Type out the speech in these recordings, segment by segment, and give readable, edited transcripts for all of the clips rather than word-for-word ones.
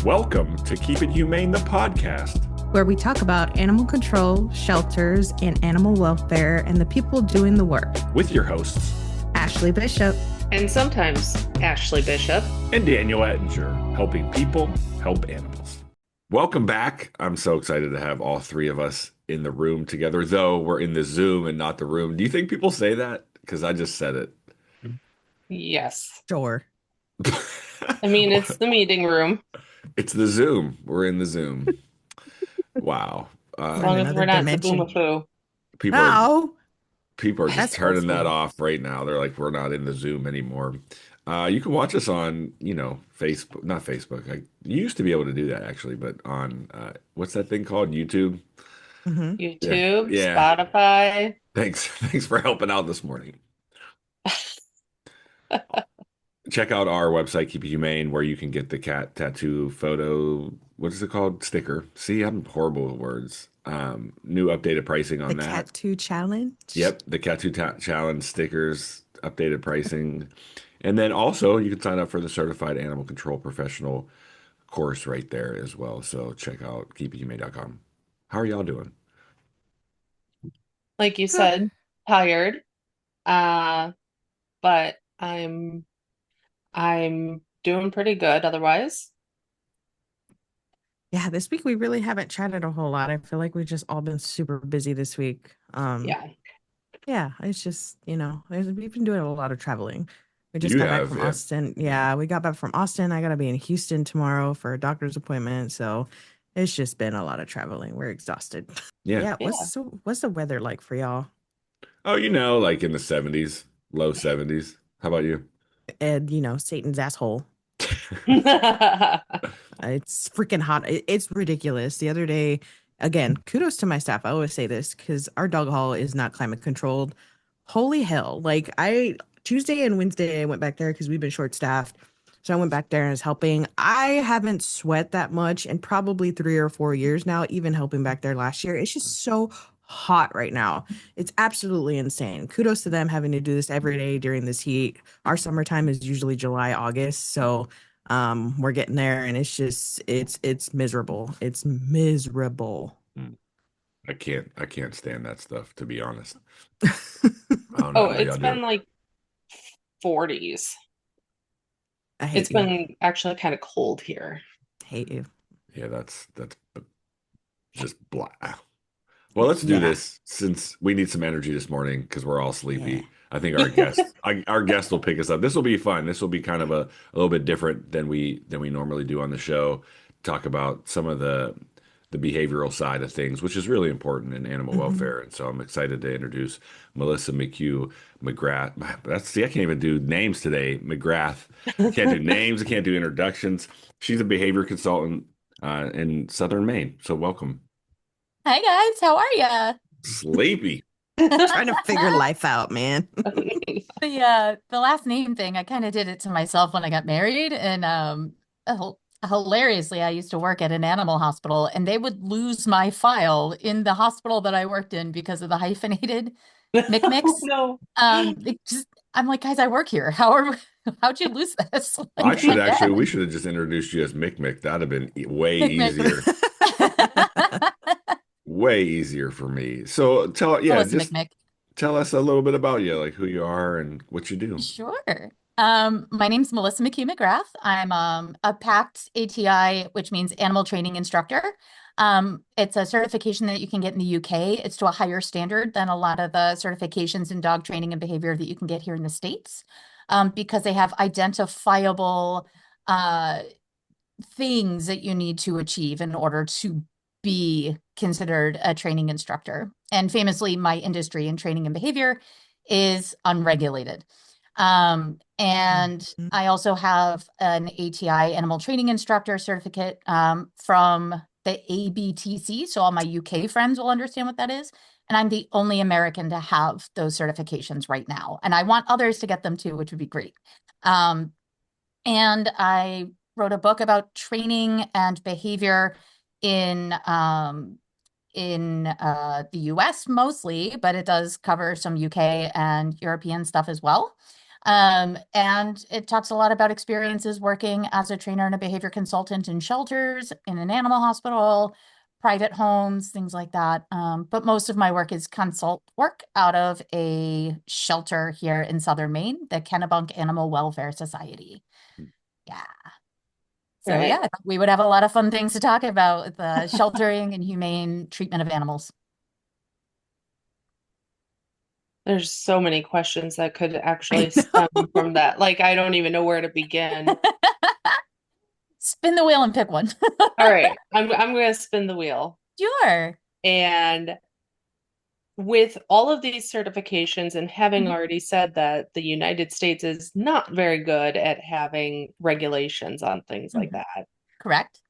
Welcome to Keep It Humane, the podcast, where we talk about animal control, shelters, and animal welfare, and the people doing the work. with your hosts, Ashley Bishop. And sometimes Ashley Bishop. and Daniel Ettinger, helping people help animals. Welcome back. I'm so excited to have all three of us in the room together, though we're in the Zoom and not the room. Do you think people say that? Because I just said it. Yes. Sure. I mean, it's the meeting room. It's the Zoom. We're in the Zoom. Wow. As In long as another we're not dimension. the boomafoo. People are, Oh, people are just That's turning old that school. off right now. They're like, we're not in the Zoom anymore. You can watch us on, Facebook, not Facebook. You used to be able to do that actually, but on, what's that thing called? YouTube? Yeah. YouTube, Yeah. Spotify. Thanks. Thanks for helping out this morning. Check out our website, Keep It Humane, where you can get the cat tattoo photo. What is it called? Sticker. See, I'm horrible with words. New updated pricing on the that. Cat 2 challenge. Yep, the Cat 2 Challenge stickers, updated pricing. And then also you can sign up for the Certified Animal Control Professional course right there as well. So check out keepithumane.com. How are y'all doing? Like you said, tired. But I'm doing pretty good otherwise. Yeah, this week we really haven't chatted a whole lot. I feel like we've just all been super busy this week. Yeah. Yeah, it's just, we've been doing a lot of traveling. We just You got back have, from yeah. Austin. Yeah, we got back from Austin. I gotta be in Houston tomorrow for a doctor's appointment. So it's just been a lot of traveling. We're exhausted. Yeah. Yeah, Yeah. what's the weather like for y'all? Oh, like in the 70s, low 70s. How about you? And Satan's asshole. It's freaking hot. It's ridiculous. The other day, again, kudos to my staff. I always say this because our dog hall is not climate controlled. Holy hell. Like Tuesday and Wednesday, I went back there because we've been short staffed. So I went back there and was helping. I haven't sweat that much in probably 3 or 4 years now, even helping back there last year. It's just so hot right now. It's absolutely insane. Kudos to them having to do this every day during this heat. Our summertime is usually July, August. So we're getting there and it's miserable. It's miserable. I can't stand that stuff, to be honest. I don't know Oh, how y'all it's do been it. like 40s. I hate It's you. been actually kind of cold here. Hate you. Yeah, that's just blah. Well, let's do Yeah. this since we need some energy this morning because we're all sleepy. Yeah. I think our guest will pick us up. This will be fun. This will be kind of a little bit different than we normally do on the show. Talk about some of the behavioral side of things, which is really important in animal Mhm. welfare. And so I'm excited to introduce Melissa McCue-McGrath. See, I can't even do names today. McGrath. I can't do names. I can't do introductions. She's a behavior consultant in Southern Maine. So welcome. Hi guys, how are ya? Sleepy. Trying to figure life out, man. The last name thing, I kind of did it to myself when I got married, and hilariously, I used to work at an animal hospital, and they would lose my file in the hospital that I worked in because of the hyphenated McMix. No. I'm like, guys, I work here. How'd you lose this? We should have just introduced you as Mick. That'd have been way Mick. easier. Way easier for me. So Melissa just McMick. tell us a little bit about you, like who you are and what you do. Sure. My name's Melissa McCue-McGrath. I'm a PACT ATI, which means animal training instructor. It's a certification that you can get in the UK. It's to a higher standard than a lot of the certifications in dog training and behavior that you can get here in the States, because they have identifiable things that you need to achieve in order to be considered a training instructor. And famously, my industry in training and behavior is unregulated. And I also have an ATI animal training instructor certificate from the ABTC. So all my UK friends will understand what that is. And I'm the only American to have those certifications right now. And I want others to get them too, which would be great. And I wrote a book about training and behavior in the US mostly, but it does cover some UK and European stuff as well. And it talks a lot about experiences working as a trainer and a behavior consultant in shelters, in an animal hospital, private homes, things like that. But most of my work is consult work out of a shelter here in Southern Maine, the Kennebunk Animal Welfare Society. Yeah. So yeah, Right. I thought we would have a lot of fun things to talk about with the sheltering and humane treatment of animals. There's so many questions that could actually I stem know. from that. Like, I don't even know where to begin. Spin the wheel and pick one. All right, I'm gonna spin the wheel. Sure. And with all of these certifications and having Mhm. already said that the United States is not very good at having regulations on things like Mhm. that, Correct.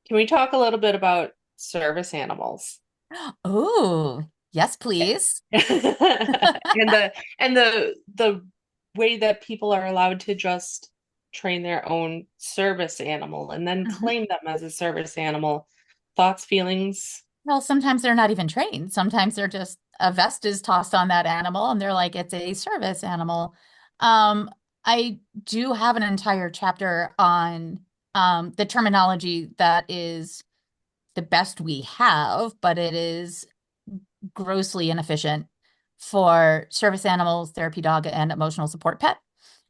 can we talk a little bit about service animals? Oh, yes, please. And the way that people are allowed to just train their own service animal and then Mhm. claim them as a service animal. Thoughts, feelings? Well, sometimes they're not even trained. Sometimes they're just a vest is tossed on that animal and they're like, it's a service animal. Um, I do have an entire chapter on the terminology that is the best we have, but it is grossly inefficient for service animals, therapy dog, and emotional support pet.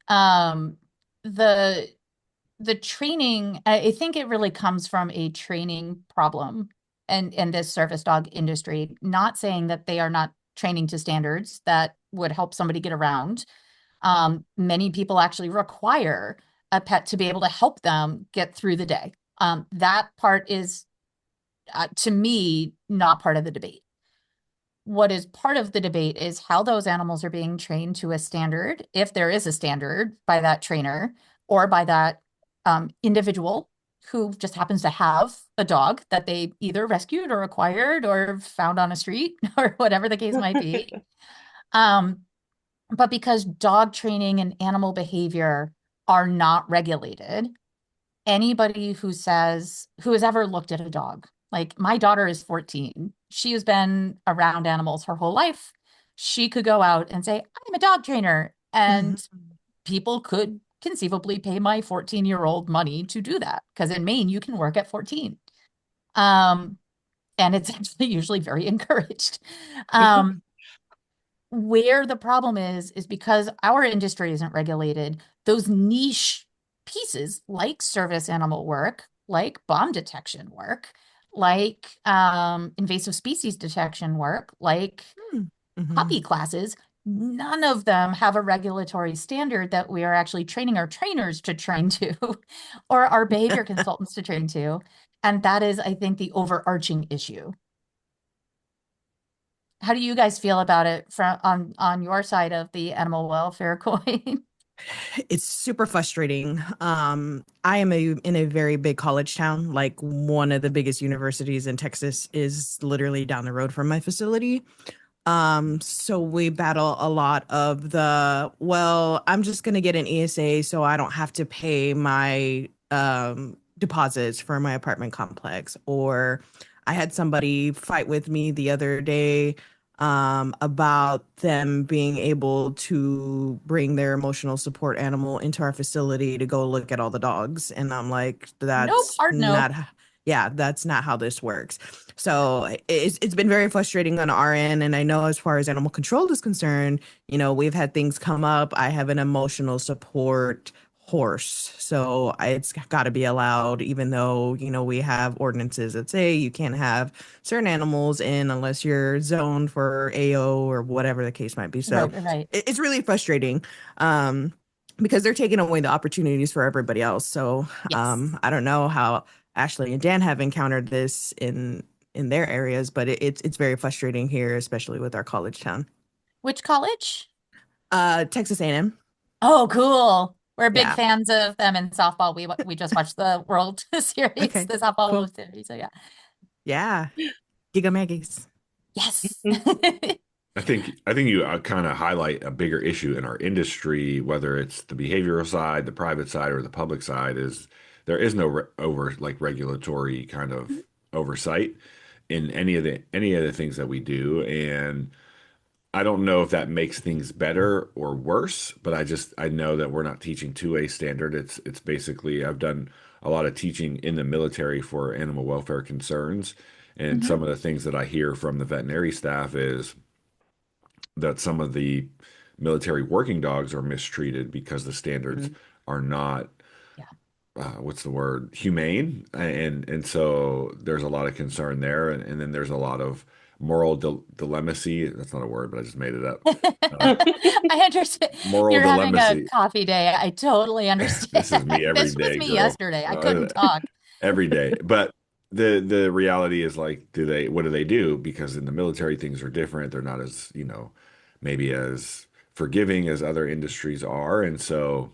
Um, the the training, I think it really comes from a training problem and this service dog industry, not saying that they are not training to standards that would help somebody get around. Many people actually require a pet to be able to help them get through the day. That part is, to me, not part of the debate. What is part of the debate is how those animals are being trained to a standard, if there is a standard by that trainer or by that individual who just happens to have a dog that they either rescued or acquired or found on a street or whatever the case might be. Um, but because dog training and animal behavior are not regulated, anybody who has ever looked at a dog, like my daughter is 14. She has been around animals her whole life. She could go out and say, I'm a dog trainer. Mhm. And people could conceivably pay my 14-year-old money to do that. Because in Maine, you can work at 14. Um, and it's actually usually very encouraged. Um, where the problem is because our industry isn't regulated, those niche pieces like service animal work, like bomb detection work, like invasive species detection work, like Mhm. puppy classes, none of them have a regulatory standard that we are actually training our trainers to train to or our behavior consultants to train to. And that is, I think, the overarching issue. How do you guys feel about it from on your side of the animal welfare coin? It's super frustrating. I am in a very big college town. Like one of the biggest universities in Texas is literally down the road from my facility. So we battle a lot of well, I'm just gonna get an ESA so I don't have to pay my deposits for my apartment complex. Or I had somebody fight with me the other day about them being able to bring their emotional support animal into our facility to go look at all the dogs. And I'm like, Nope, that's hard no. not, yeah, that's not how this works. So it's been very frustrating on our end. And I know as far as animal control is concerned, we've had things come up. I have an emotional support horse. So it's got to be allowed, even though, we have ordinances that say you can't have certain animals in unless you're zoned for AO or whatever the case might be. So Right, right, right. it's really frustrating. Because they're taking away the opportunities for everybody else. So Yes. I don't know how Ashley and Dan have encountered this in their areas, but it's very frustrating here, especially with our college town. Which college? Texas A&M. Oh, cool. We're big Yeah. fans of them in softball. We just watched the World Series, Okay. the softball Cool. World Series. So yeah. Yeah. Giga Maggies. Yes. I think you kind of highlight a bigger issue in our industry, whether it's the behavioral side, the private side, or the public side, is there is no regulatory kind of oversight in any of the things that we do, and I don't know if that makes things better or worse, but I know that we're not teaching to a standard. It's basically I've done a lot of teaching in the military for animal welfare concerns, and Mhm. some of the things that I hear from the veterinary staff is that some of the military working dogs are mistreated because the standards Mhm. are not Yeah. what's the word, humane, and so there's a lot of concern there, and then there's a lot of moral dilemmacy. That's not a word, but I just made it up. Uh, I understand. moral You're having a dilemmacy. coffee day. I totally This is understand. me every This was day, me girl. yesterday. I Uh, couldn't talk. every day. But the reality is like, what do they do? Because in the military things are different. They're not as, maybe as forgiving as other industries are. And so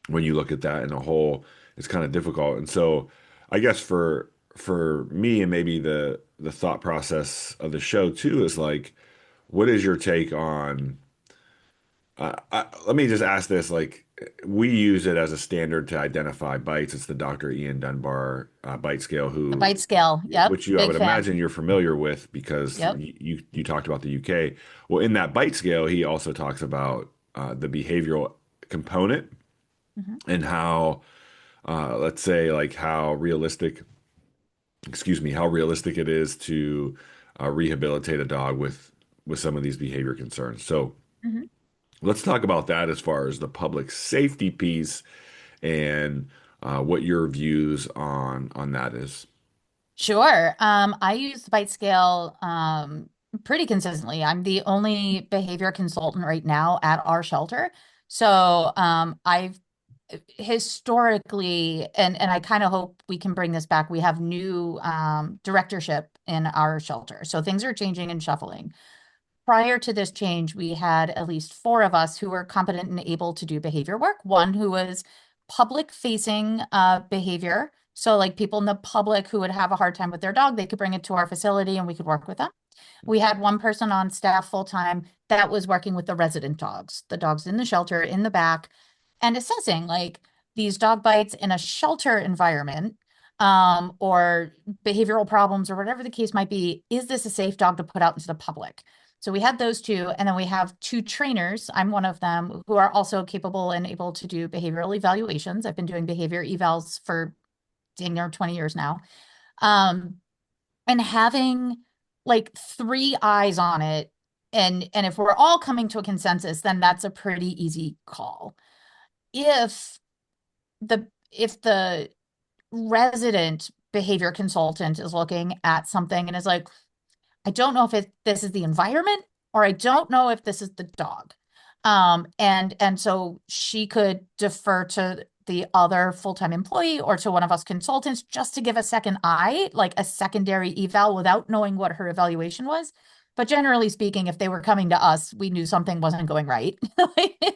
when you look at that in a whole, it's kind of difficult. And so I guess for me and maybe the thought process of the show too is like, what is your take on let me just ask this: like, we use it as a standard to identify bites. It's the Dr. Ian Dunbar bite scale, The bite who, scale. Yep. which I Big would fan. imagine you're familiar with because Yep. you talked about the UK. Well, in that bite scale, he also talks about the behavioral component Mhm. and how, let's say, like how realistic, excuse me, how realistic it is to rehabilitate a dog with some of these behavior concerns. So. Mhm. Let's talk about that as far as the public safety piece and what your views on that is. Sure. I use the bite scale pretty consistently. I'm the only behavior consultant right now at our shelter. So I've historically, and I kind of hope we can bring this back. We have new directorship in our shelter. So things are changing and shuffling. Prior to this change, we had at least four of us who were competent and able to do behavior work. One who was public facing behavior. So, like people in the public who would have a hard time with their dog, they could bring it to our facility and we could work with them. We had one person on staff full time that was working with the resident dogs, the dogs in the shelter in the back, and assessing like these dog bites in a shelter environment or behavioral problems or whatever the case might be. Is this a safe dog to put out into the public? So we had those two, and then we have two trainers. I'm one of them who are also capable and able to do behavioral evaluations. I've been doing behavior evals for dang near 20 years now. Um, and having like three eyes on it, and if we're all coming to a consensus, then that's a pretty easy call. If if the resident behavior consultant is looking at something and is like, I don't know if this is the environment or I don't know if this is the dog. And so she could defer to the other full-time employee or to one of us consultants just to give a second eye, like a secondary eval without knowing what her evaluation was. But generally speaking, if they were coming to us, we knew something wasn't going right.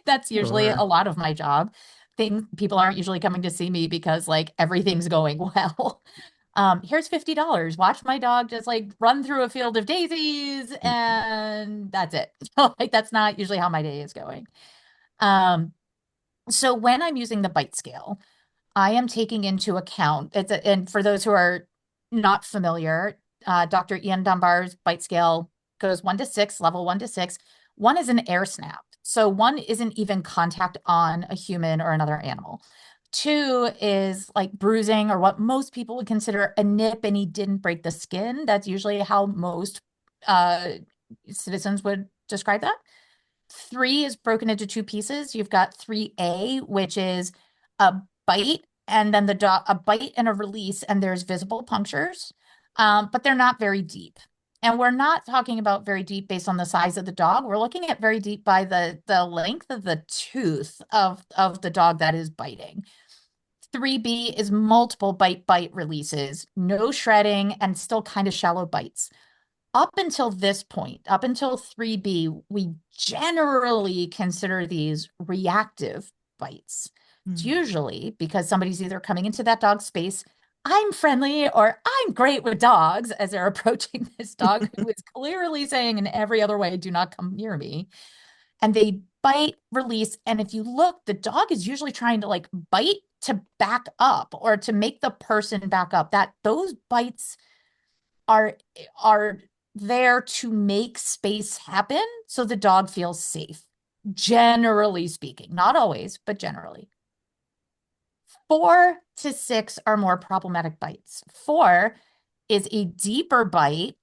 That's usually a Sure. lot of my job. People aren't usually coming to see me because like everything's going well. Here's $50. Watch my dog just like run through a field of daisies and that's it. Like that's not usually how my day is going. Um, so when I'm using the bite scale, I am taking into account and for those who are not familiar, Dr. Ian Dunbar's bite scale goes 1 to 6, level 1 to 6. One is an air snap. So one isn't even contact on a human or another animal. Two is like bruising or what most people would consider a nip and he didn't break the skin. That's usually how most uh, citizens would describe that. Three is broken into two pieces. You've got 3A, which is a bite and then the dog, a bite and a release, and there's visible punctures, but they're not very deep. And we're not talking about very deep based on the size of the dog. We're looking at very deep by the length of the tooth of the dog that is biting. 3B is multiple bite releases, no shredding, and still kind of shallow bites. Up until this point, up until 3B, we generally consider these reactive bites. It's Mm. usually because somebody's either coming into that dog's space, I'm friendly, or I'm great with dogs, as they're approaching this dog who is clearly saying in every other way, do not come near me. And they bite, release. And if you look, the dog is usually trying to like bite to back up or to make the person back up. That those bites are are there to make space happen so the dog feels safe, generally speaking. Not always, but generally. 4 to 6 are more problematic bites. 4 is a deeper bite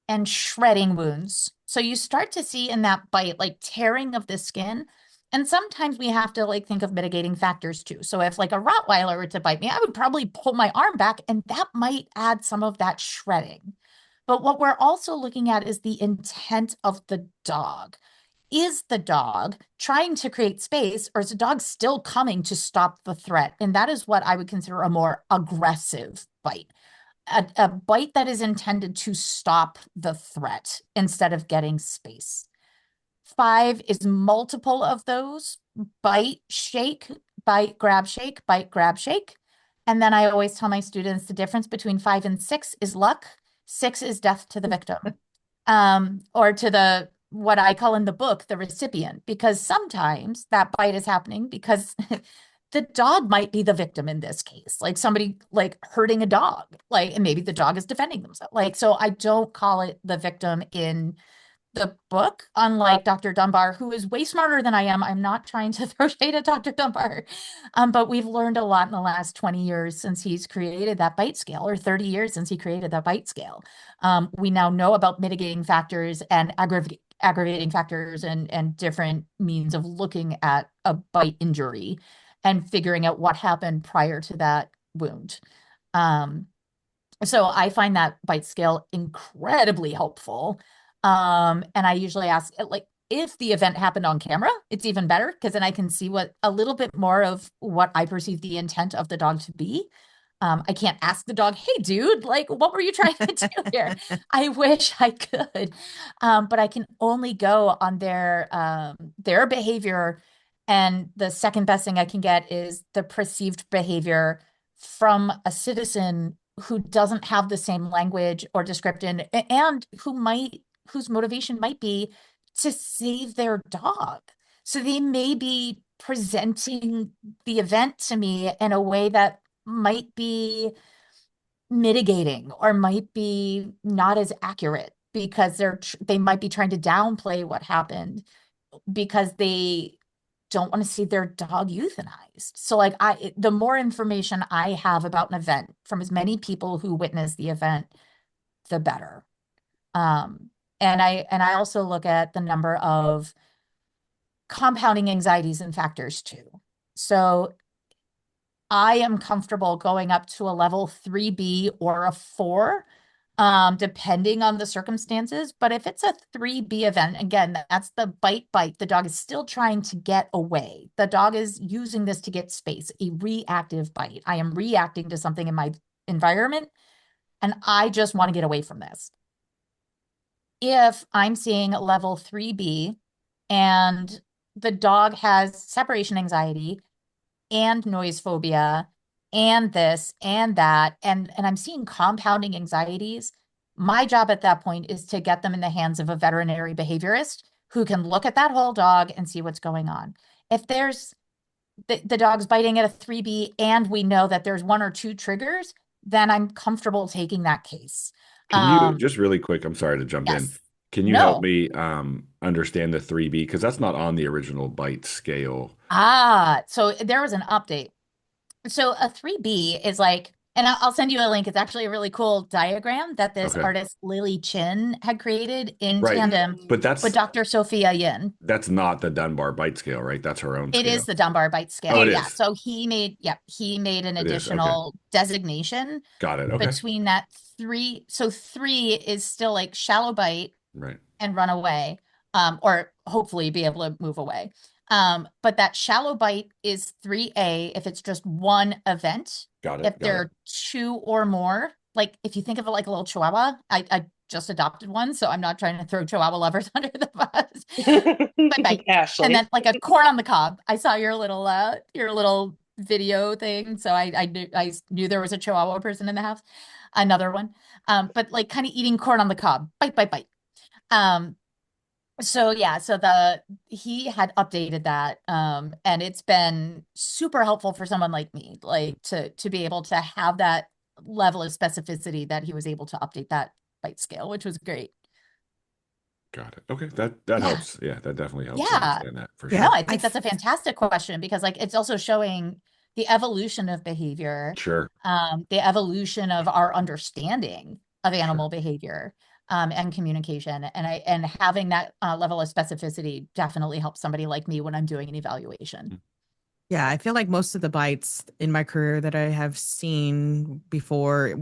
and shredding wounds. So you start to see in that bite, like tearing of the skin. And sometimes we have to like think of mitigating factors too. So if like a Rottweiler were to bite me, I would probably pull my arm back and that might add some of that shredding. But what we're also looking at is the intent of the dog. Is the dog trying to create space, or is the dog still coming to stop the threat? And that is what I would consider a more aggressive bite. A bite that is intended to stop the threat instead of getting space. 5 is multiple of those: bite, shake, bite, grab, shake, bite, grab, shake. And then I always tell my students the difference between 5 and 6 is luck. 6 is death to the victim, or to the what I call in the book, the recipient, because sometimes that bite is happening because the dog might be the victim in this case, like somebody like hurting a dog, like, and maybe the dog is defending themselves. Like, so I don't call it the victim in the book, unlike Dr. Dunbar, who is way smarter than I am. I'm not trying to throw shade at Dr. Dunbar, but we've learned a lot in the last 20 years since he's created that bite scale, or 30 years since he created that bite scale. We now know about mitigating factors and aggravating factors and different means of looking at a bite injury and figuring out what happened prior to that wound. So I find that bite scale incredibly helpful. And I usually ask, like, if the event happened on camera, it's even better because then I can see what a little bit more of what I perceive the intent of the dog to be. I can't ask the dog, hey, dude, like, what were you trying to do here? I wish I could. But I can only go on their behavior. And the second best thing I can get is the perceived behavior from a citizen who doesn't have the same language or description, and whose motivation might be to save their dog. So they may be presenting the event to me in a way that might be mitigating or might be not as accurate because they might be trying to downplay what happened because they don't want to see their dog euthanized. So like the more information I have about an event from as many people who witness the event, the better. And I also look at the number of compounding anxieties and factors too. So I am comfortable going up to a level 3B or a 4, depending on the circumstances. But if it's a 3B event, again, that's the bite. The dog is still trying to get away. The dog is using this to get space, a reactive bite. I am reacting to something in my environment, and I just want to get away from this. If I'm seeing level 3B and the dog has separation anxiety and noise phobia and this and that, and I'm seeing compounding anxieties, my job at that point is to get them in the hands of a veterinary behaviorist who can look at that whole dog and see what's going on. If there's the dog's biting at a 3B and we know that there's 1 or 2 triggers, then I'm comfortable taking that case. Can you just really quick, I'm sorry to jump in. Yes. Can you No. help me understand the 3B? Because that's not on the original bite scale. So there was an update. So a 3B is like, and I'll send you a link. It's actually a really cool diagram that this Okay. artist Lily Chin had created in Right. tandem But with Dr. Sophia Yin. that's not the Dunbar bite scale, right? That's her own It scale. is the Dunbar bite scale. Oh, it Yeah. is. So he made an It is. Okay. additional designation Got it. Okay. between that 3. So 3 is still like shallow bite Right. and run away, or hopefully be able to move away. But that shallow bite is 3A if it's just one event. Got it. If there are 2 or more, like if you think of it like a little chihuahua, I just adopted one, so I'm not trying to throw chihuahua lovers under the bus. Bite. Ashley. And then like a corn on the cob. I saw your little video thing, so I knew there was a chihuahua person in the house. Another one. But like kind of eating corn on the cob. Bite. So yeah, he had updated that, and it's been super helpful for someone like me, like to be able to have that level of specificity that he was able to update that bite scale, which was great. Got it. Okay, that Yeah. helps. Yeah, that definitely helps Yeah. understand that for Yeah, No, sure. I think that's a fantastic question because like it's also showing the evolution of behavior, Sure, the evolution of our understanding of sure. animal behavior, and communication. And having that level of specificity definitely helps somebody like me when I'm doing an evaluation. Yeah, I feel like most of the bites in my career that I have seen before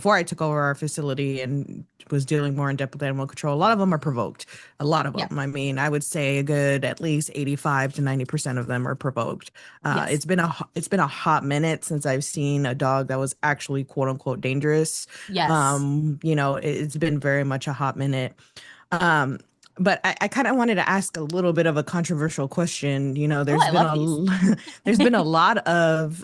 I took over our facility and was dealing more in depth with animal control, a lot of them are provoked. A lot of Yeah. them. I mean, I would say a good at least 85 to 90% of them are provoked. Yes. It's been a hot minute since I've seen a dog that was actually quote unquote dangerous. Yes. It's been very much a hot minute. Um, but I kind of wanted to ask a little bit of a controversial question. Oh, I love these. There's been a lot of,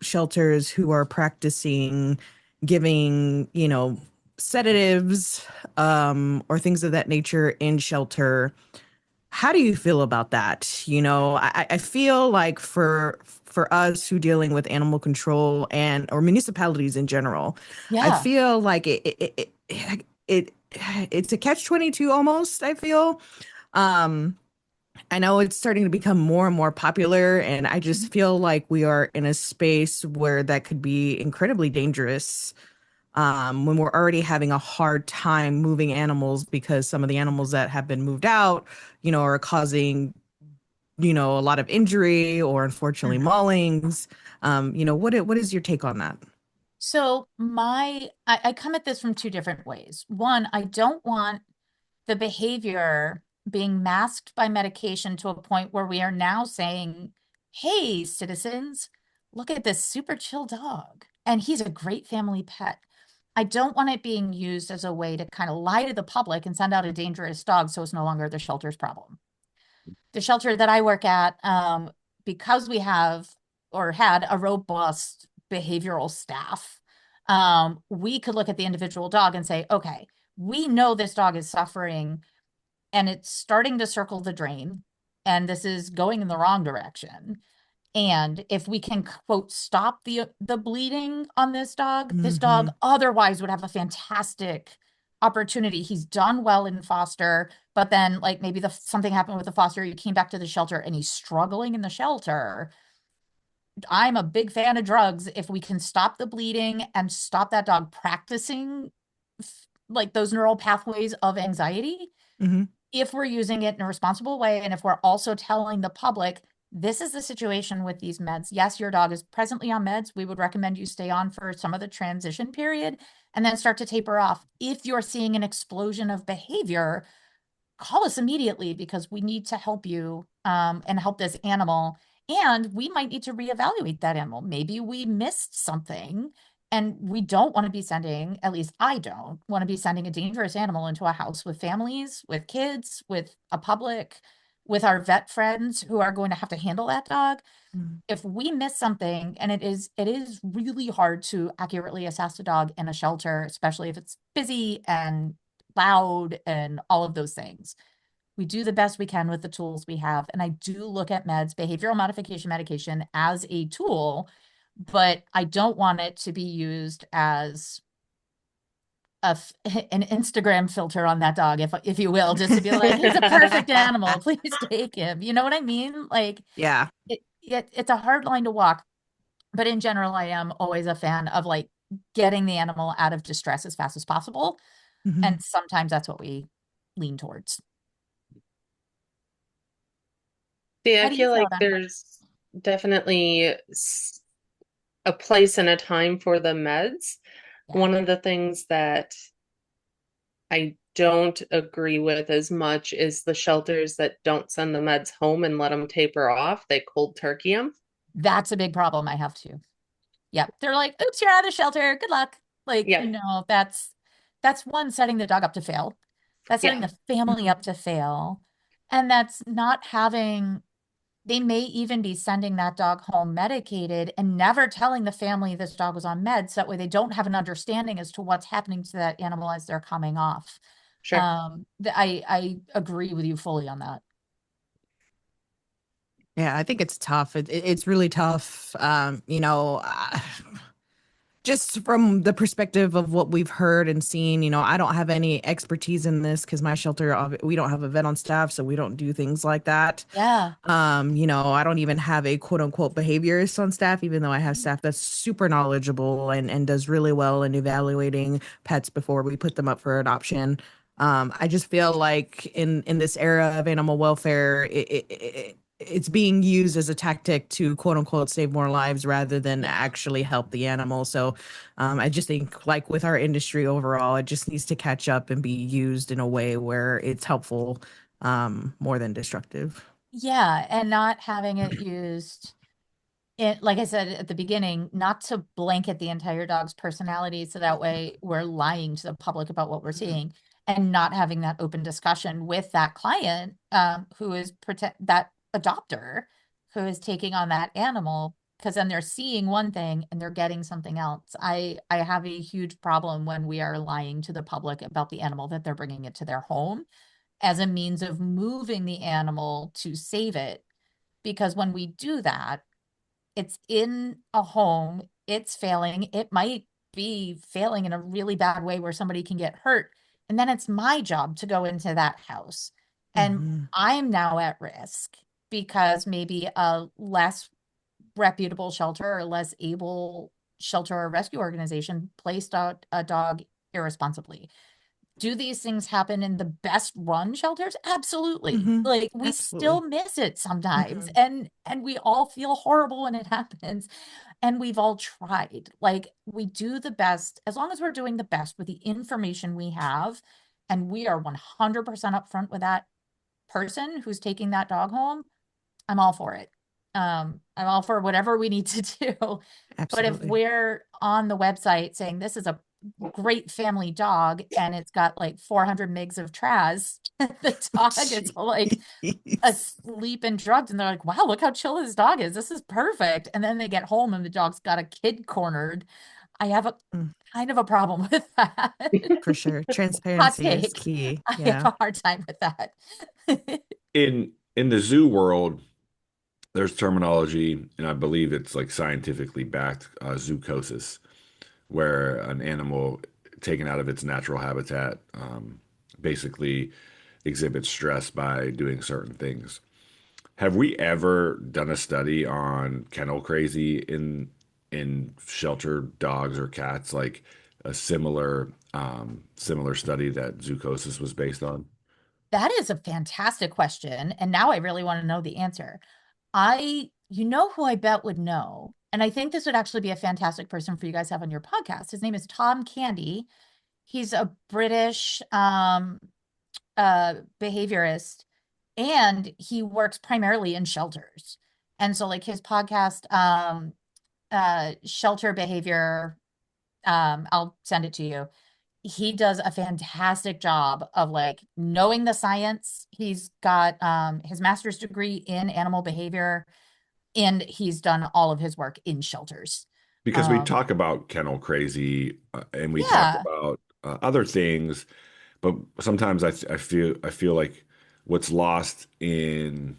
shelters who are practicing giving, sedatives, or things of that nature in shelter. How do you feel about that? I feel like for us who dealing with animal control and or municipalities in general, I Yeah. feel like it it's a catch-22 almost, I feel. Um, I know it's starting to become more and more popular, and I Mhm. just feel like we are in a space where that could be incredibly dangerous, when we're already having a hard time moving animals because some of the animals that have been moved out, are causing, a lot of injury or unfortunately Mhm. maulings. What is your take on that? So I come at this from two different ways. One, I don't want the behavior being masked by medication to a point where we are now saying, hey, citizens, look at this super chill dog, and he's a great family pet. I don't want it being used as a way to kind of lie to the public and send out a dangerous dog so it's no longer the shelter's problem. The shelter that I work at, because we have or had a robust behavioral staff, we could look at the individual dog and say, okay, we know this dog is suffering and it's starting to circle the drain and this is going in the wrong direction. And if we can quote stop the bleeding on this dog Hmm. otherwise would have a fantastic opportunity. He's done well in foster, but then like maybe something happened with the foster, he came back to the shelter and he's struggling in the shelter. I'm a big fan of drugs. If we can stop the bleeding and stop that dog practicing like those neural pathways of anxiety, Hmm. if we're using it in a responsible way, and if we're also telling the public, this is the situation with these meds. Yes, your dog is presently on meds. We would recommend you stay on for some of the transition period and then start to taper off. If you're seeing an explosion of behavior, call us immediately because we need to help you and help this animal. And we might need to reevaluate that animal. Maybe we missed something and we don't want to be sending, at least I don't want to be sending a dangerous animal into a house with families, with kids, with a public, with our vet friends who are going to have to handle that dog. If we miss something, and it is really hard to accurately assess a dog in a shelter, especially if it's busy and loud and all of those things. We do the best we can with the tools we have. And I do look at meds, behavioral modification medication, as a tool, but I don't want it to be used as an Instagram filter on that dog, if you will, just to be like, he's a perfect animal. Please take him. You know what I mean? Like Yeah. it's a hard line to walk. But in general, I am always a fan of like getting the animal out of distress as fast as possible. Hmm. And sometimes that's what we lean towards. See, How I do you feel feel like about it? there's definitely a place and a time for the meds. Yeah. One of the things that I don't agree with as much is the shelters that don't send the meds home and let them taper off. They cold turkey them. That's a big problem I have too. Yep. They're like, oops, you're out of the shelter. Good luck. Like, Yeah, no, that's one setting the dog up to fail. That's yeah, setting the family up to fail. And that's not having, they may even be sending that dog home medicated and never telling the family this dog was on meds. So that way they don't have an understanding as to what's happening to that animal as they're coming off. sure. I agree with you fully on that. Yeah, I think it's tough. It's really tough. Just from the perspective of what we've heard and seen, I don't have any expertise in this because my shelter, we don't have a vet on staff, so we don't do things like that. Yeah. I don't even have a quote unquote behaviorist on staff, even though I have staff that's super knowledgeable and does really well in evaluating pets before we put them up for adoption. I just feel like in this era of animal welfare, it's being used as a tactic to quote unquote save more lives rather than Yeah. actually help the animal. So I just think like with our industry overall, it just needs to catch up and be used in a way where it's helpful more than destructive. Yeah, and not having it used it, like I said at the beginning, not to blanket the entire dog's personality, so that way we're lying to the public about what we're seeing, and not having that open discussion with that client, who is that adopter who is taking on that animal, because then they're seeing one thing and they're getting something else. I have a huge problem when we are lying to the public about the animal that they're bringing it to their home as a means of moving the animal to save it, because when we do that, it's in a home, it's failing. It might be failing in a really bad way where somebody can get hurt. And then it's my job to go into that house. And Mhm. I'm now at risk because maybe a less reputable shelter or less able shelter or rescue organization placed out a dog irresponsibly. Do these things happen in the best run shelters? Absolutely. Mhm. Like, we still Absolutely. miss it sometimes, Mhm. and we all feel horrible when it happens, and we've all tried. Like, we do the best as long as we're doing the best with the information we have, and we are 100% upfront with that person who's taking that dog home. I'm all for it. I'm all for whatever we need to do. But if Absolutely. we're on the website saying this is a great family dog and it's got like 400 mgs of Traz, the dog is like Jeez. asleep and drugged, and they're like, wow, look how chill this dog is. This is perfect. And then they get home and the dog's got a kid cornered. I have a Mm, kind of a problem with that. for sure. Hot Transparency is take. key. I have Yeah. a hard time with that. In the zoo world, there's terminology, and I believe it's like scientifically backed, zoocosis, where an animal taken out of its natural habitat basically exhibits stress by doing certain things. Have we ever done a study on kennel crazy in shelter dogs or cats, like a similar study that zoocosis was based on? That is a fantastic question. And now I really want to know the answer. You know who I bet would know, and I think this would actually be a fantastic person for you guys to have on your podcast. His name is Tom Candy. He's a British behaviorist, and he works primarily in shelters. And so like his podcast, Shelter Behavior, I'll send it to you. He does a fantastic job of like knowing the science. He's got his master's degree in animal behavior, and he's done all of his work in shelters. Because we Um, talk about kennel crazy, and we talk yeah, about other things, but sometimes I feel like what's lost in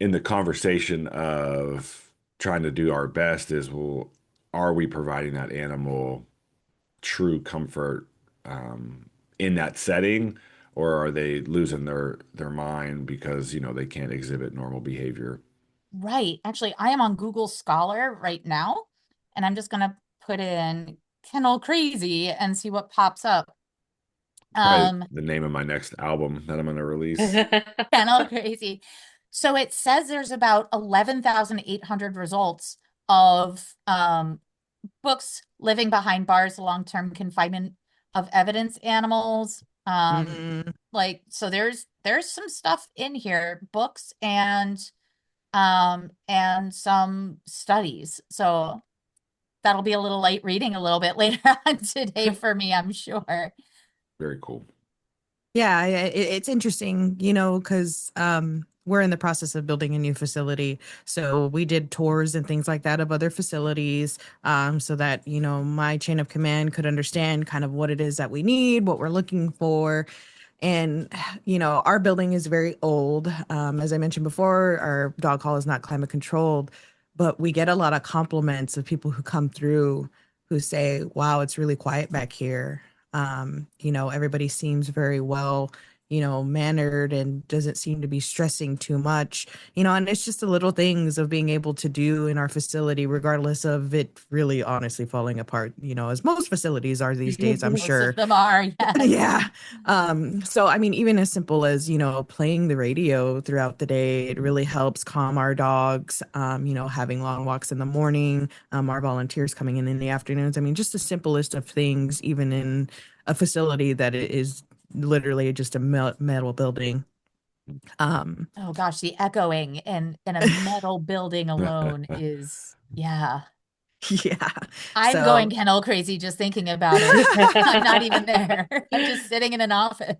the conversation of trying to do our best is, well, are we providing that animal true comfort in that setting, or are they losing their mind because they can't exhibit normal behavior? right. Actually, I am on Google Scholar right now, and I'm just gonna put in kennel crazy and see what pops up. Probably Um, the name of my next album that I'm going to release. kennel crazy. So it says there's about 11,800 results of books living behind bars, long-term confinement of evidence animals. Mm, Like, so there's some stuff in here, books and some studies. So that'll be a little light reading a little bit later on today for me, I'm sure. Very cool. yeah, it's interesting, because we're in the process of building a new facility. So we did tours and things like that of other facilities, so that, my chain of command could understand kind of what it is that we need, what we're looking for. And, our building is very old. As I mentioned before, our dog hall is not climate controlled. but we get a lot of compliments of people who come through who say, wow, it's really quiet back here. Everybody seems very well, mannered and doesn't seem to be stressing too much, and it's just the little things of being able to do in our facility, regardless of it really honestly falling apart, as most facilities are these days, I'm Most of sure. them are, yes. Yeah. So I mean, even as simple as, playing the radio throughout the day, it really helps calm our dogs. Having long walks in the morning, our volunteers coming in the afternoons. I mean, just the simplest of things, even in a facility that is literally just a metal building. Um, Oh gosh, the echoing in a metal building alone is, yeah. yeah. I'm going So kennel crazy just thinking about it. I'm not even there. I'm just sitting in an office.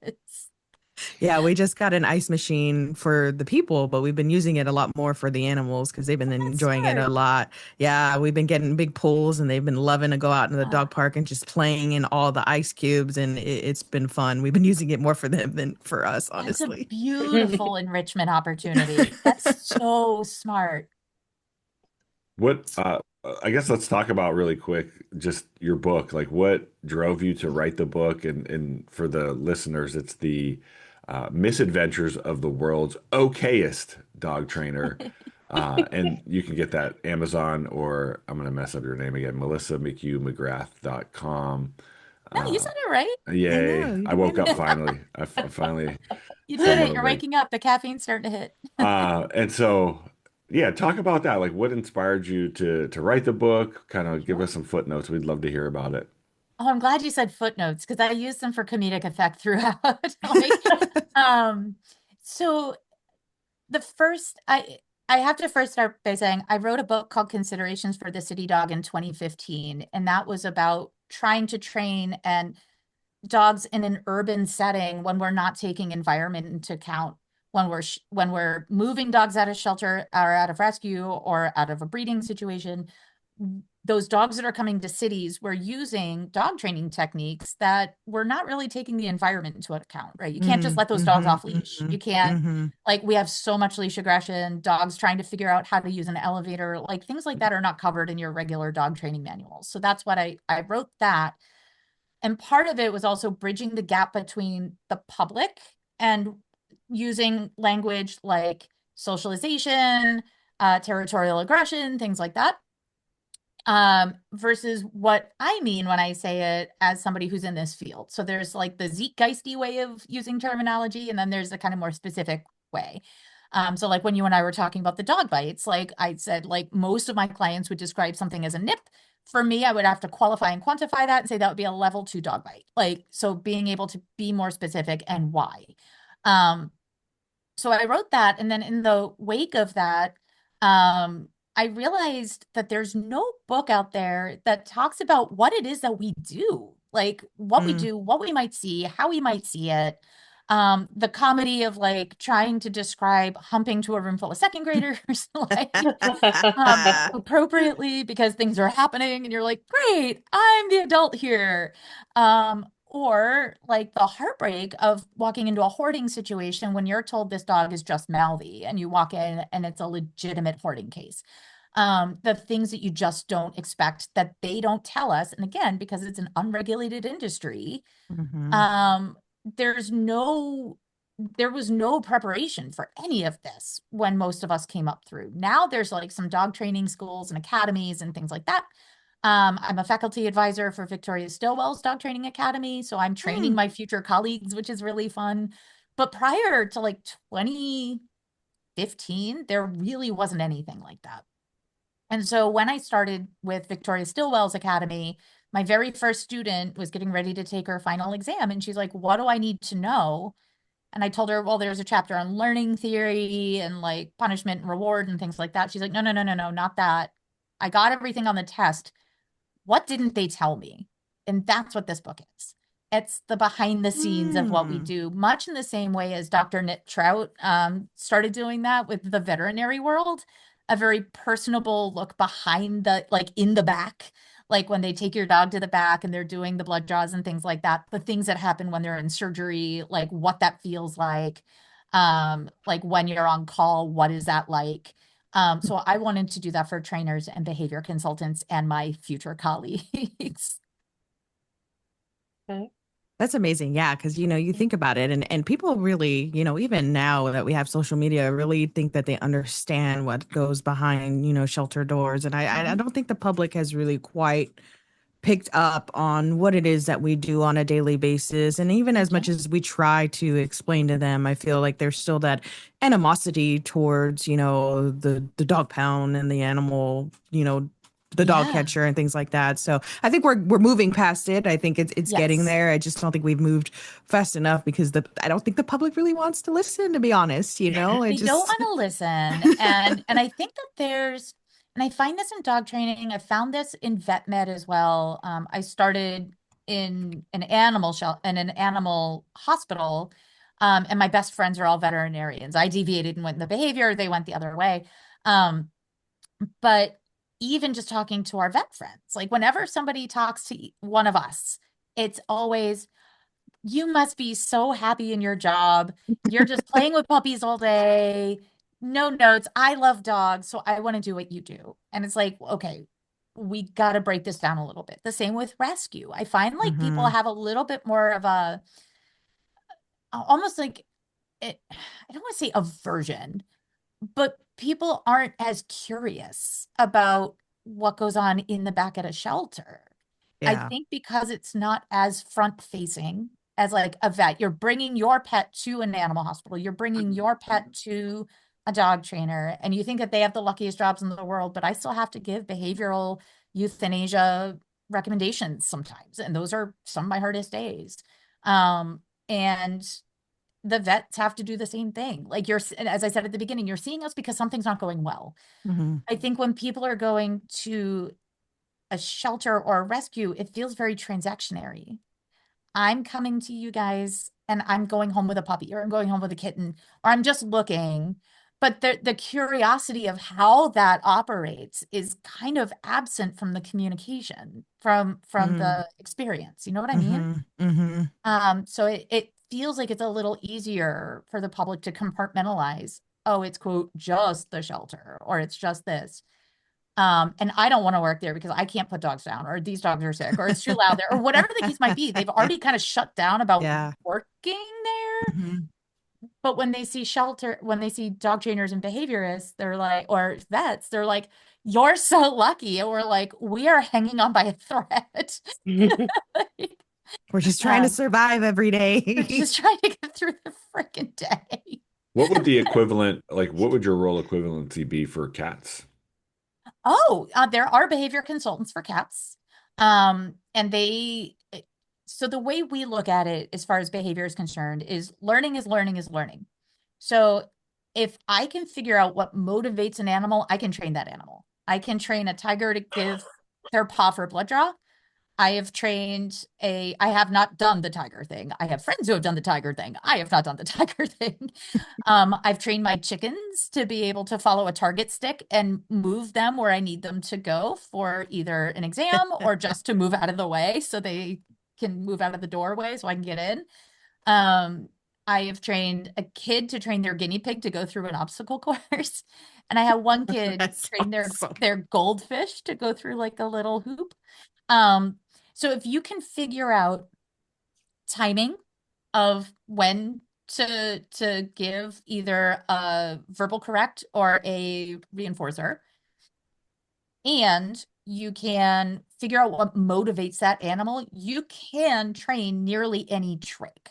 yeah, we just got an ice machine for the people, but we've been using it a lot more for the animals because they've been That's enjoying it a smart. lot. Yeah, we've been getting big pools and they've been loving to go out in the dog Ah, park and just playing in all the ice cubes, and it's been fun. We've been using it more for them than for us, that's a honestly. beautiful enrichment opportunity. That's so smart. What I guess let's talk about really quick just your book. Like what drove you to write the book and for the listeners, it's the Misadventures of the World's Okayest Dog Trainer. And you can get that Amazon or I'm gonna mess up your name again, MelissaMcCue-McGrath.com. No, you Uh, said it right. I yay. know, you I did woke good. up finally. I finally You did somewhat it. You're awake. waking up. The caffeine's starting to hit. And so, yeah, talk about that. Like, what inspired you to write the book? Kind of give Sure. us some footnotes. We'd love to hear about it. Oh, I'm glad you said footnotes because I use them for comedic effect throughout. Like, um, so the first I have to first start by saying I wrote a book called Considerations for the City Dog in 2015, and that was about trying to train and dogs in an urban setting when we're not taking environment into account when we're moving dogs out of shelter or out of rescue or out of a breeding situation. Those dogs that are coming to cities, we're using dog training techniques that we're not really taking the environment into account, right? You can't just Mm, let those dogs mhm, off leash. mhm, You can't, mhm, like, we have so much leash aggression, dogs trying to figure out how to use an elevator, like things like that are not covered in your regular dog training manuals. So that's what I wrote that. And part of it was also bridging the gap between the public and using language like socialization, territorial aggression, things like that, versus what I mean when I say it as somebody who's in this field. So there's like the zeitgeisty way of using terminology, and then there's the kind of more specific way. So like when you and I were talking about the dog bites, like I said, like most of my clients would describe something as a nip. For me, I would have to qualify and quantify that and say that would be a level 2 dog bite. Like, so being able to be more specific and why. Um, so I wrote that, and then in the wake of that, I realized that there's no book out there that talks about what it is that we do, like what we mm. do, what we might see, how we might see it. The comedy of like trying to describe humping to a room full of second graders, like appropriately because things are happening and you're like, great, I'm the adult here. Or like the heartbreak of walking into a hoarding situation when you're told this dog is just mouthy and you walk in and it's a legitimate hoarding case. The things that you just don't expect that they don't tell us. And again, because it's an unregulated industry, Mhm. um, there's no there was no preparation for any of this when most of us came up through. Now there's like some dog training schools and academies and things like that. I'm a faculty advisor for Victoria Stilwell's Dog Training Academy, so I'm training Mm, my future colleagues, which is really fun. But prior to like 2015, there really wasn't anything like that. And so when I started with Victoria Stilwell's Academy, my very first student was getting ready to take her final exam. And she's like, what do I need to know? And I told her, well, there's a chapter on learning theory and like punishment and reward and things like that. She's like, no, no, no, no, no, not that. I got everything on the test. What didn't they tell me? And that's what this book is. It's the behind the scenes of what we mm, do, much in the same way as Dr. Nick Trout started doing that with the veterinary world, a very personable look behind the, like in the back, like when they take your dog to the back and they're doing the blood draws and things like that, the things that happen when they're in surgery, like what that feels like when you're on call, what is that like? So I wanted to do that for trainers and behavior consultants and my future colleagues. Okay. That's amazing. Yeah. Cause you think about it and people really, even now that we have social media, really think that they understand what goes behind, shelter doors. And I don't think the public has really quite picked up on what it is that we do on a daily basis. And even as much as we try to explain to them, I feel like there's still that animosity towards, the dog pound and the animal, the dog Yeah. catcher and things like that. So I think we're moving past it. I think it's getting Yes. there. I just don't think we've moved fast enough because I don't think the public really wants to listen, to be honest. It They don't just want to listen. And I think that and I find this in dog training. I found this in vet med as well. I started in an animal hospital. And my best friends are all veterinarians. I deviated and went in the behavior, they went the other way. Um, but even just talking to our vet friends, like whenever somebody talks to one of us, it's always, you must be so happy in your job. You're just playing with puppies all day. No notes. I love dogs, so I want to do what you do. And it's like, okay, we got to break this down a little bit. The same with rescue. I find like people Mhm. have a little bit more of almost like I don't want to say aversion, but people aren't as curious about what goes on in the back at a shelter. I Yeah. think because it's not as front facing as like a vet. You're bringing your pet to an animal hospital. You're bringing your pet to a dog trainer, and you think that they have the luckiest jobs in the world, but I still have to give behavioral euthanasia recommendations sometimes, and those are some of my hardest days. And the vets have to do the same thing. Like as I said at the beginning, you're seeing us because something's not going well. Mhm. I think when people are going to a shelter or a rescue, it feels very transactionary. I'm coming to you guys and I'm going home with a puppy or I'm going home with a kitten or I'm just looking. But the curiosity of how that operates is kind of absent from the communication, from Mhm. the experience. You know what I mean? Mhm. Mhm. So it feels like it's a little easier for the public to compartmentalize. Oh, it's quote just the shelter or it's just this. And I don't want to work there because I can't put dogs down, or these dogs are sick, or it's too loud there, or whatever the case might be. They've already kind of shut down about Yeah. working there. Mhm. But when they see dog trainers and behaviorists, they're like, or vets, they're like, you're so lucky. And we're like, we are hanging on by a thread. Like, We're just trying to um, survive every we're day. just trying to get through the freaking day. What would the equivalent, like, what would your role equivalency be for cats? Oh, there are behavior consultants for cats. And so the way we look at it as far as behavior is concerned is learning is learning is learning. So if I can figure out what motivates an animal, I can train that animal. I can train a tiger to give their paw for blood draw. I have not done the tiger thing. I have friends who have done the tiger thing. I have not done the tiger thing. I've trained my chickens to be able to follow a target stick and move them where I need them to go for either an exam or just to move out of the way so they can move out of the doorway so I can get in. Um, I have trained a kid to train their guinea pig to go through an obstacle course. And I have one kid That's train awesome. their goldfish to go through like a little hoop. Um, so if you can figure out timing of when to give either a verbal correct or a reinforcer, and you can figure out what motivates that animal, you can train nearly any trick.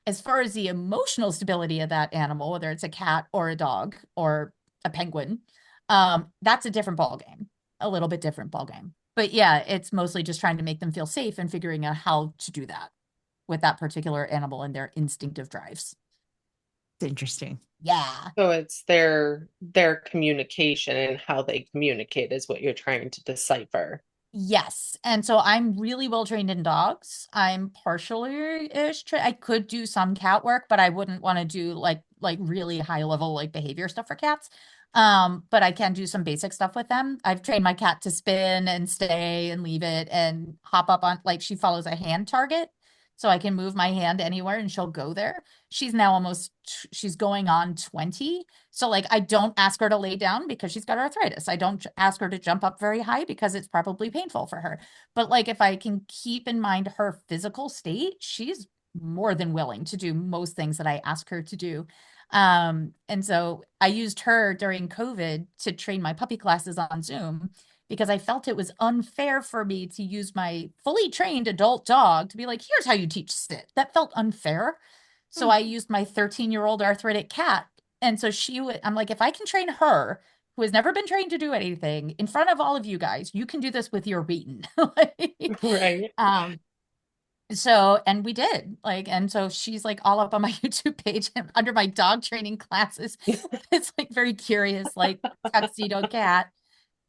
As far as the emotional stability of that animal, whether it's a cat or a dog or a penguin, that's a different ball game, a little bit different ball game. But yeah, it's mostly just trying to make them feel safe and figuring out how to do that with that particular animal and their instinctive drives. It's interesting. Yeah. So it's their communication and how they communicate is what you're trying to decipher. Yes. And so I'm really well trained in dogs. I'm partially-ish I could do some cat work, but I wouldn't want to do like really high level like behavior stuff for cats. But I can do some basic stuff with them. I've trained my cat to spin and stay and leave it and hop up on, like, she follows a hand target. so I can move my hand anywhere and she'll go there. She's now she's going on 20. So like I don't ask her to lay down because she's got arthritis. I don't ask her to jump up very high because it's probably painful for her. But like if I can keep in mind her physical state, she's more than willing to do most things that I ask her to do. And so I used her during COVID to train my puppy classes on Zoom because I felt it was unfair for me to use my fully trained adult dog to be like, here's how you teach sit. That felt unfair. So I used my 13-year-old arthritic cat. And so I'm like, if I can train her, who has never been trained to do anything, in front of all of you guys, you can do this with your Wheaton. Right. So, and we did and so she's like all up on my YouTube page and under my dog training classes. It's like very curious, like tuxedo cat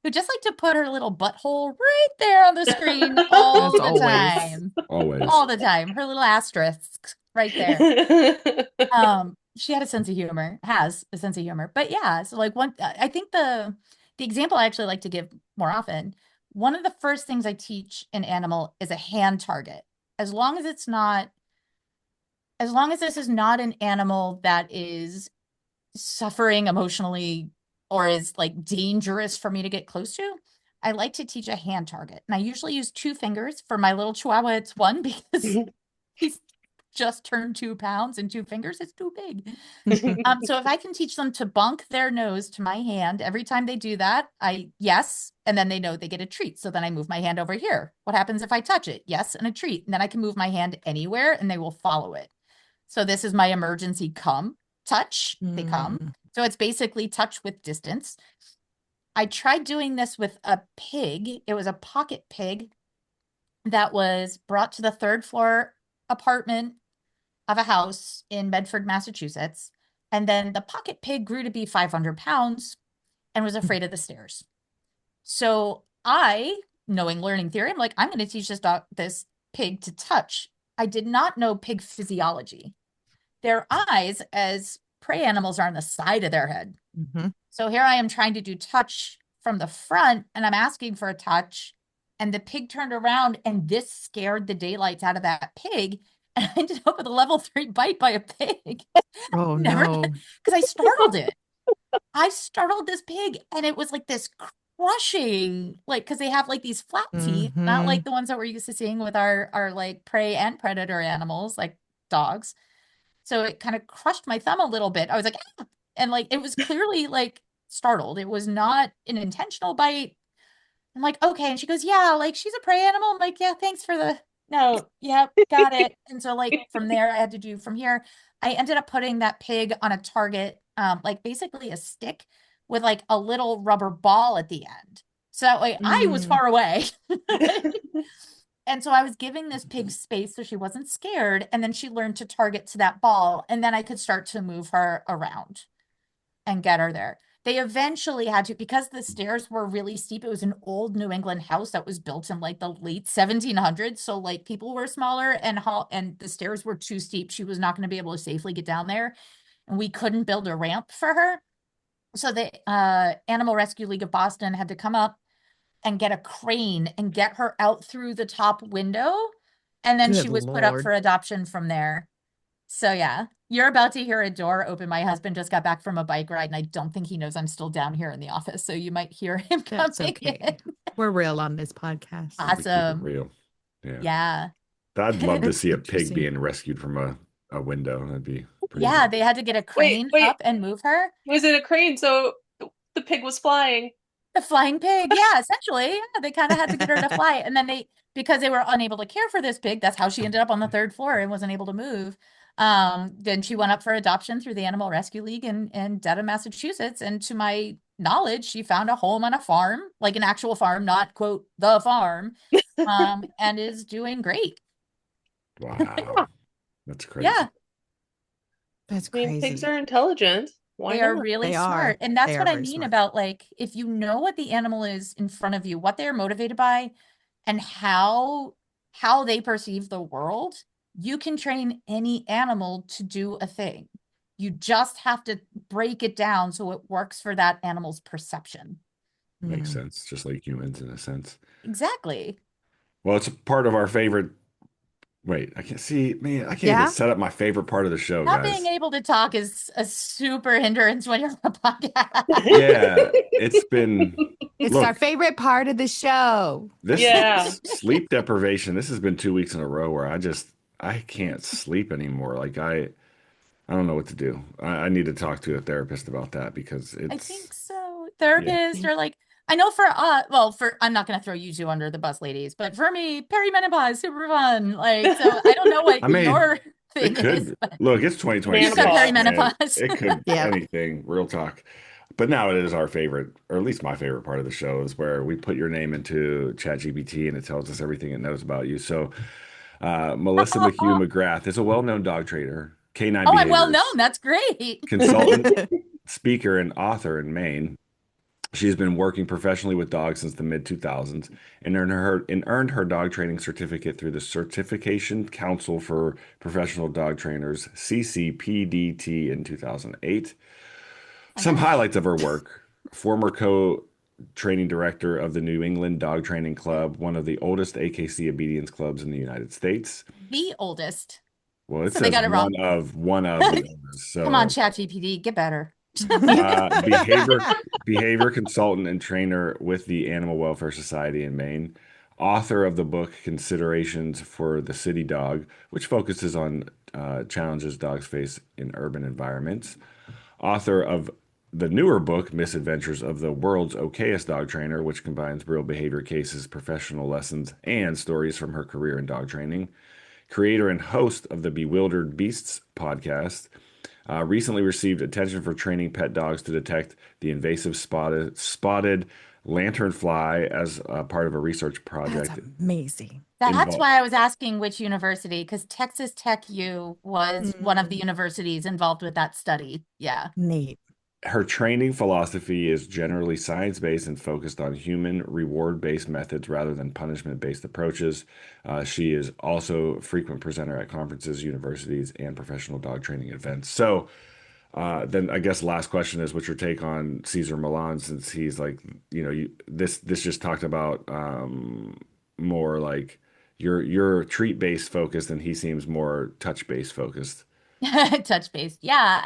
who just like to put her little butthole right there on the screen all As the always. time, Always. all the time. Her little asterisk right there. She has a sense of humor, but yeah. So like I think the example I actually like to give more often, one of the first things I teach an animal is a hand target. As long as this is not an animal that is suffering emotionally or is like dangerous for me to get close to, I like to teach a hand target. And I usually use 2 fingers. For my little Chihuahua, it's 1 because he's just turned 2 pounds and 2 fingers is too big. So if I can teach them to bonk their nose to my hand every time they do that, yes, and then they know they get a treat. So then I move my hand over here. What happens if I touch it? Yes, and a treat. And then I can move my hand anywhere and they will follow it. So this is my emergency touch. They come. So it's basically touch with distance. I tried doing this with a pig. It was a pocket pig that was brought to the 3rd floor apartment of a house in Medford, Massachusetts. And then the pocket pig grew to be 500 pounds and was afraid of the stairs. So knowing learning theory, I'm like, I'm going to teach this pig to touch. I did not know pig physiology. Their eyes, as prey animals, are on the side of their head. So here I am trying to do touch from the front and I'm asking for a touch. And the pig turned around and this scared the daylights out of that pig. And I ended up with a level 3 bite by a pig. Oh Never, no. because I startled it. I startled this pig and it was like this crushing, like, because they have like these flat teeth, not like the ones that we're used to seeing with our like prey and predator animals, like dogs. So it kind of crushed my thumb a little bit. I was like, ah! And like, it was clearly like startled. It was not an intentional bite. I'm like, okay. And she goes, yeah, like she's a prey animal. I'm like, yeah, thanks for the no. Yep, got it. And so like from there, I had to do from here. I ended up putting that pig on a target, like basically a stick with like a little rubber ball at the end. So that way I was far away. And so I was giving this pig space so she wasn't scared. And then she learned to target to that ball. And then I could start to move her around and get her there. They eventually had to, because the stairs were really steep. It was an old New England house that was built in like the late 1700s. So like people were smaller and the stairs were too steep. She was not going to be able to safely get down there. And we couldn't build a ramp for her. So the Animal Rescue League of Boston had to come up and get a crane and get her out through the top window. And then Good she was put up Lord. for adoption from there. So yeah, you're about to hear a door open. My husband just got back from a bike ride and I don't think he knows I'm still down here in the office. So you might hear him That's coming okay. in. We're real on this podcast. We keep it Awesome. real. Yeah. Yeah. I'd love to see a pig Interesting. being rescued from a window. That'd be pretty Yeah, neat. they had to get a crane wait. up and move her. Was it a crane? So the pig was flying. The flying pig. Yeah, essentially. Yeah, they kind of had to get her to fly. And then because they were unable to care for this pig, that's how she ended up on the 3rd floor and wasn't able to move. Then she went up for adoption through the Animal Rescue League in Dedham, Massachusetts. And to my knowledge, she found a home on a farm, like an actual farm, not quote, the farm, and is doing great. Wow. That's crazy. Yeah, That's I mean, crazy. pigs are intelligent. Why they are not? really They smart. are. And that's They what are I very mean smart. about like, if you know what the animal is in front of you, what they are motivated by, and how they perceive the world, you can train any animal to do a thing. You just have to break it down so it works for that animal's perception. Makes sense. Just like humans in a sense. Exactly. Well, it's a part of our favorite Wait, I can't see, man, I can't even Yeah. set up my favorite part of the show, Not being guys. able to talk is a super hindrance when you're on a podcast. Yeah, it's been, It's our look, favorite part of the show. this Yeah. sleep deprivation, this has been 2 weeks in a row where I can't sleep anymore. Like I don't know what to do. I need to talk to a therapist about that because I it's, think so. yeah. Therapists are like, I know for I'm not going to throw you two under the bus, ladies, but for me, perimenopause, super fun. Like, so I don't know I what mean, your it thing is, could but look, it's you said 2026, Menopause. man. perimenopause. It could Yeah. anything, real talk. But now it is our favorite, or at least my favorite part of the show is where we put your name into ChatGPT and it tells us everything it knows about you. So, Melissa Oh, McCue-McGrath is a well-known dog trainer, canine I'm well known. behaviors That's great. consultant, speaker, and author in Maine. She's been working professionally with dogs since the mid 2000s and earned her dog training certificate through the Certification Council for Professional Dog Trainers, CCPDT, in 2008. Oh, Some nice. highlights of her work: former co-training director of the New England Dog Training Club, one of the oldest AKC obedience clubs in the United States. The oldest. Well, it So they says got it wrong. one of the oldest. Come on, So ChatGPT, get better. uh, behavior behavior consultant and trainer with the Animal Welfare Society in Maine, author of the book Considerations for the City Dog, which focuses on challenges dogs face in urban environments, author of the newer book Misadventures of the World's Okayest Dog Trainer, which combines real behavior cases, professional lessons, and stories from her career in dog training, creator and host of the Bewildered Beasts podcast. Recently received attention for training pet dogs to detect the invasive spotted lanternfly as part of a research That's project amazing. That's involved. why I was asking which university, because Texas Tech U was one of the Mm, universities involved with that study. Yeah. Nate. Her training philosophy is generally science-based and focused on human reward-based methods rather than punishment-based approaches. She is also a frequent presenter at conferences, universities, and professional dog training events. So, then I guess last question is what's your take on Caesar Milan since he's like, this just talked about more like you're treat-based focused and he seems more touch-based focused. Touch base. Yeah,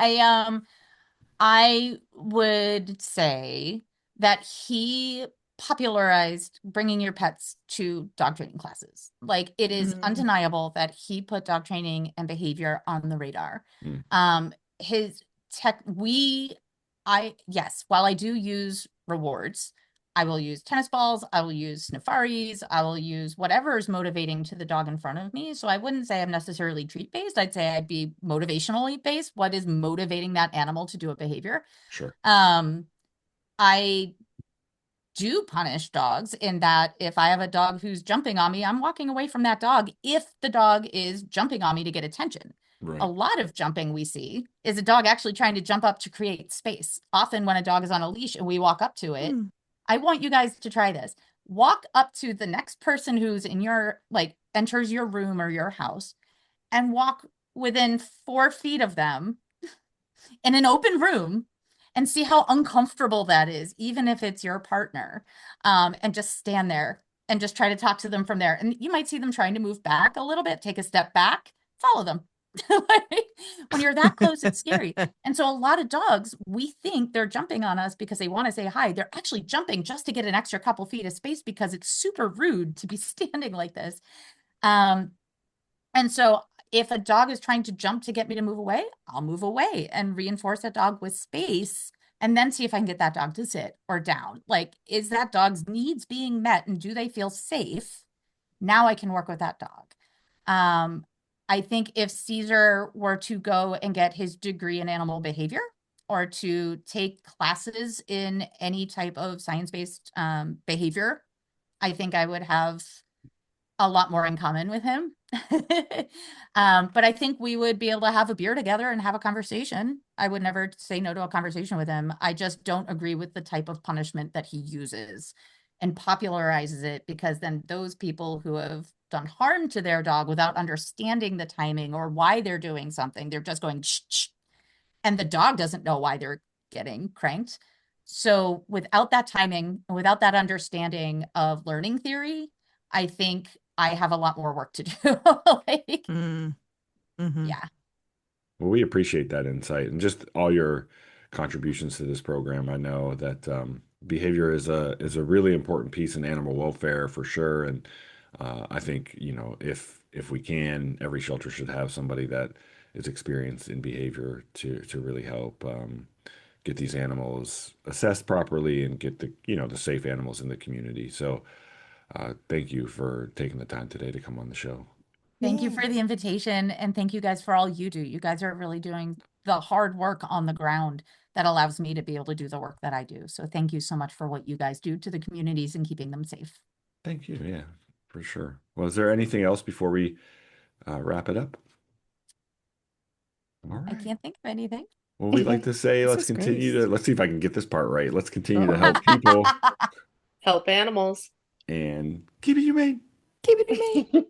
I would say that he popularized bringing your pets to dog training classes. Like it is Mm, undeniable that he put dog training and behavior on the radar. Mm, His tech, yes, while I do use rewards, I will use tennis balls, I will use sniffaris, I will use whatever is motivating to the dog in front of me. So I wouldn't say I'm necessarily treat based. I'd say I'd be motivationally based. What is motivating that animal to do a behavior? sure. Um, I do punish dogs in that if I have a dog who's jumping on me, I'm walking away from that dog if the dog is jumping on me to get attention. A Right. lot of jumping we see is a dog actually trying to jump up to create space. Often, when a dog is on a leash and we walk up to it, mm, I want you guys to try this. Walk up to the next person who's in your, like, enters your room or your house and walk within 4 feet of them in an open room and see how uncomfortable that is, even if it's your partner, and just stand there and just try to talk to them from there. And you might see them trying to move back a little bit, take a step back, follow them. Like, when you're that close, it's scary. And so a lot of dogs, we think they're jumping on us because they want to say hi. They're actually jumping just to get an extra couple feet of space because it's super rude to be standing like this. Um, and so if a dog is trying to jump to get me to move away, I'll move away and reinforce that dog with space and then see if I can get that dog to sit or down. Like, is that dog's needs being met and do they feel safe? Now I can work with that dog. Um, I think if Caesar were to go and get his degree in animal behavior or to take classes in any type of science-based behavior, I think I would have a lot more in common with him. But I think we would be able to have a beer together and have a conversation. I would never say no to a conversation with him. I just don't agree with the type of punishment that he uses and popularizes it because then those people who have done harm to their dog without understanding the timing or why they're doing something, they're just going shh, shh, and the dog doesn't know why they're getting cranked. So without that timing, without that understanding of learning theory, I think I have a lot more work to do. Like, Mm, hmm. yeah. Well, we appreciate that insight and just all your contributions to this program. I know that behavior is a really important piece in animal welfare for sure, and I think if we can, every shelter should have somebody that is experienced in behavior to really help get these animals assessed properly and get the safe animals in the community. So thank you for taking the time today to come on the show. Thank you Yeah. for the invitation, and thank you guys for all you do. You guys are really doing the hard work on the ground that allows me to be able to do the work that I do. So thank you so much for what you guys do to the communities and keeping them safe. Thank you. Yeah, for sure. Well, is there anything else before we wrap it up? All I right. can't think of anything. Well, we like to say, This let's was great. continue to, let's see if I can get this part right. Let's continue to Uh-oh. help people Help animals. and keep it humane. Keep it humane.